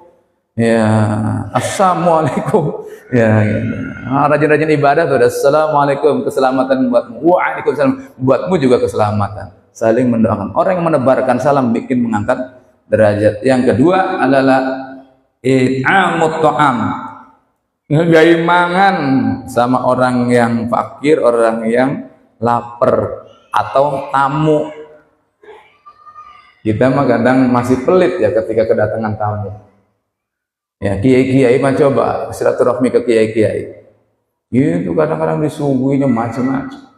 Ya, assalamualaikum. Ya, rajin-rajin ibadah tuh ada assalamualaikum, keselamatan buatmu. Waalaikumsalam, buatmu juga keselamatan. Saling mendoakan. Orang yang menebarkan salam bikin mengangkat derajat. Yang kedua adalah it'amut ta'am. Ngegai mangan sama orang yang fakir, orang yang lapar atau tamu. Kita mah kadang masih pelit ya ketika kedatangan tamu. Ya, kiai-kiai mah coba silaturahmi ke kiai-kiai. Itu kadang-kadang disuguhinya macam-macam.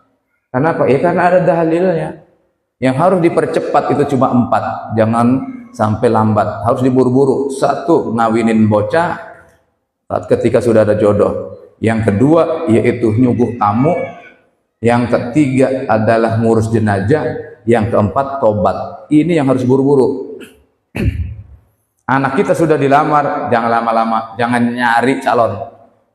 Kenapa? Ya karena ada dalilnya. Yang harus dipercepat itu cuma 4. Jangan sampai lambat. Harus diburu-buru. 1, ngawinin bocah saat ketika sudah ada jodoh. Yang kedua yaitu nyuguh tamu. Yang ketiga adalah ngurus jenazah. Yang keempat tobat. Ini yang harus buru-buru. Anak kita sudah dilamar, jangan lama-lama, jangan nyari calon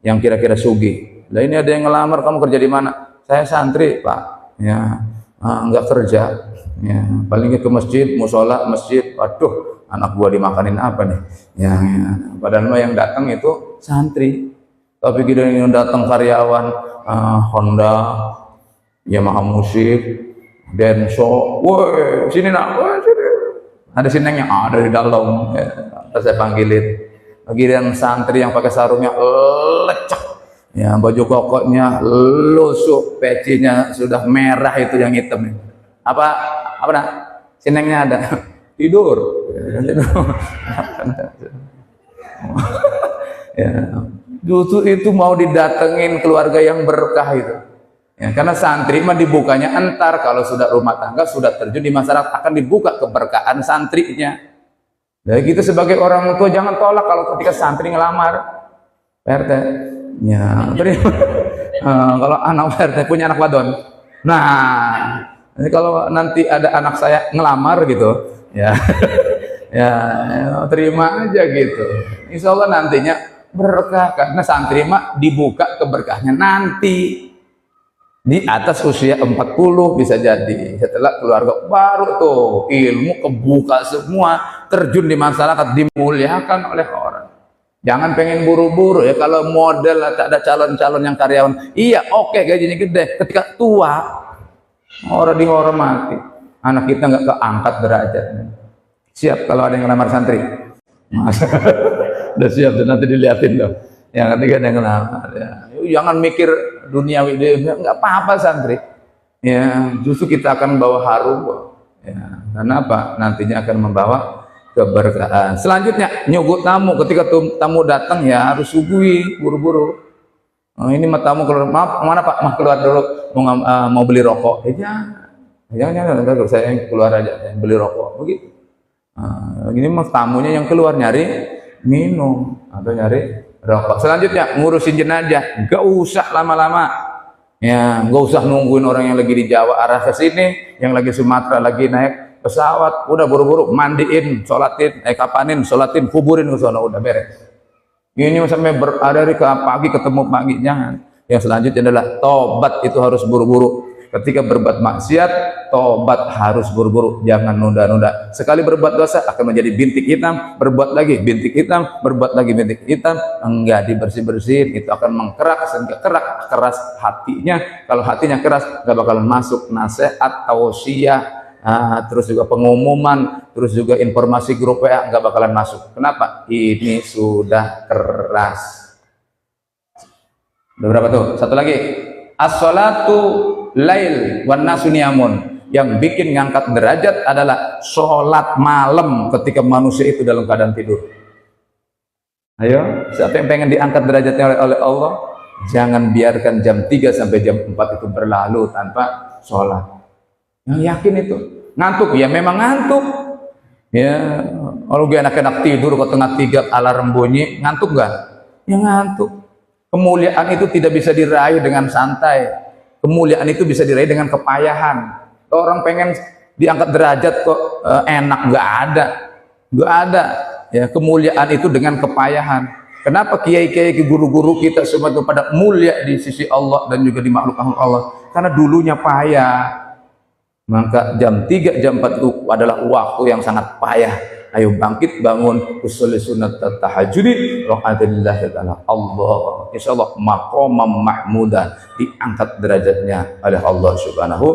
yang kira-kira sugih. Lah ini ada yang ngelamar, kamu kerja di mana? Saya santri, Pak. Ya, enggak kerja. Ya, palingnya ke masjid, musola, masjid. Waduh, anak gua dimakanin apa nih? Ya, padahal yang datang itu santri. Tapi kita yang datang karyawan Honda, Yamaha musik, Denso, woi sini nak, woi sini. Ada sinengnya, ada di dalam. Ya, saya panggilin. Bagian santri yang pakai sarungnya lecek, ya baju kokoknya lusuk, pecinya sudah merah itu yang hitam. Apa nak? Sinengnya ada. Tidur. Ya, justru itu mau didatengin keluarga yang berkah itu. Ya, karena santri mah dibukanya entar kalau sudah rumah tangga sudah terjun di masyarakat akan dibuka keberkahan santrinya. Jadi kita sebagai orang tua jangan tolak kalau ketika santri ngelamar. PRT. Ya, kalau anak PRT punya anak wadon. Nah, ini kalau nanti ada anak saya ngelamar gitu, ya, ya terima aja gitu. Insya Allah nantinya berkah, karena santri mah dibuka keberkahnya nanti di atas usia 40 bisa jadi, setelah keluarga baru tuh ilmu kebuka semua, terjun di masyarakat, dimuliakan oleh orang. Jangan pengen buru-buru ya, kalau model tak ada calon-calon yang karyawan, iya oke, gajinya gede, ketika tua orang dihormati, anak kita nggak keangkat derajatnya. Siap kalau ada yang ngelamar santri? Masa udah siap tuh, nanti diliatin loh. Yang ketiga ada yang ngelamar ya. Jangan mikir duniawi, nggak apa-apa santri. Ya, justru kita akan bawa harum. Ya, karena apa? Nantinya akan membawa keberkahan. Selanjutnya nyuguh tamu, ketika tamu datang ya harus suguhi buru-buru. Oh, ini mah tamu keluar, maaf mana Pak, mah keluar dulu mau beli rokok. Jangan, saya yang keluar aja, beli rokok begitu. Ini mah tamunya yang keluar nyari minum atau nyari rokok. Selanjutnya ngurusin jenazah, nggak usah lama-lama. Ya, nggak usah nungguin orang yang lagi di Jawa arah ke sini, yang lagi Sumatera lagi naik pesawat, udah buru-buru mandiin, sholatin, kapanin, sholatin, kuburin ke sana, udah beres. Ini sampai berada ke pagi ketemu pagi, jangan. Yang selanjutnya adalah tobat, itu harus buru-buru. Ketika berbuat maksiat, tobat harus buru-buru, jangan nunda-nunda. Sekali berbuat dosa akan menjadi bintik hitam, berbuat lagi bintik hitam, berbuat lagi bintik hitam, enggak dibersih-bersihin, itu akan mengkerak sehingga keras hatinya. Kalau hatinya keras, enggak bakalan masuk nasihat, tausiah, terus juga pengumuman, terus juga informasi grup WA, enggak bakalan masuk. Kenapa? Ini sudah keras. Udah berapa tuh? Satu lagi. As-salatu lail wan nasu niyamun. Yang bikin ngangkat derajat adalah sholat malam ketika manusia itu dalam keadaan tidur. Ayo, siapa yang pengen diangkat derajatnya oleh Allah, jangan biarkan jam 3 sampai jam 4 itu berlalu tanpa sholat. Yang yakin itu. Ngantuk ya memang ngantuk. Ya, kalau gue enak-enak tidur kok tengah 3 alarm bunyi, ngantuk gak? Ya ngantuk. Kemuliaan itu tidak bisa diraih dengan santai. Kemuliaan itu bisa diraih dengan kepayahan. Orang pengen diangkat derajat kok enak, nggak ada. Ya, kemuliaan itu dengan kepayahan. Kenapa kiai-kiai, guru-guru kita semua itu pada mulia di sisi Allah dan juga di makhluk Allah? Karena dulunya payah. Maka jam 3, jam 4 itu adalah waktu yang sangat payah. Ayo bangkit, bangun, usul sunat tahajudi, rohatillahi ta'ala Allah. Insyaallah maqamam mahmudan, diangkat derajatnya oleh Allah Subhanahu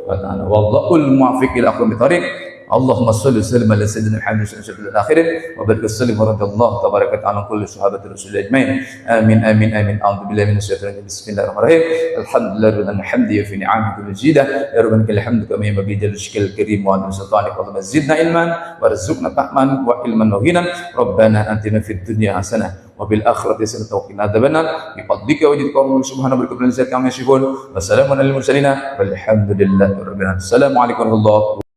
wa ta'ala. Wallahul muwaffiq ila aqwamit thoriq. Allahumma shalli wa sallim ala sayyidina Muhammad sallallahu alaihi wasallam wa barik wasallim wa radallahu tabaraka ta'ala kulli sahabati rasul ajmain. Amin amin amin. A'udzu billahi minasyaitonir rajim. Bismillahirrahmanirrahim. Alhamdulillahirabbil hamdi wa fi ni'amihi kulli jidah. Ya rabbana lakal hamdu kama yanbaghi li jallikal karim wa an sultanik wa zidna ilman warzuqna fahman wa ilman wa ghinan. Rabbana atina fid dunya hasanah wa bil akhirati hasanah wa qina adzabannar. Bi fadlika wa jadika wa subhanahu wa ta'ala kama yasifun. Wassalamun alal mursalin walhamdulillahi rabbil alamin. Assalamualaikum warahmatullahi wabarakatuh.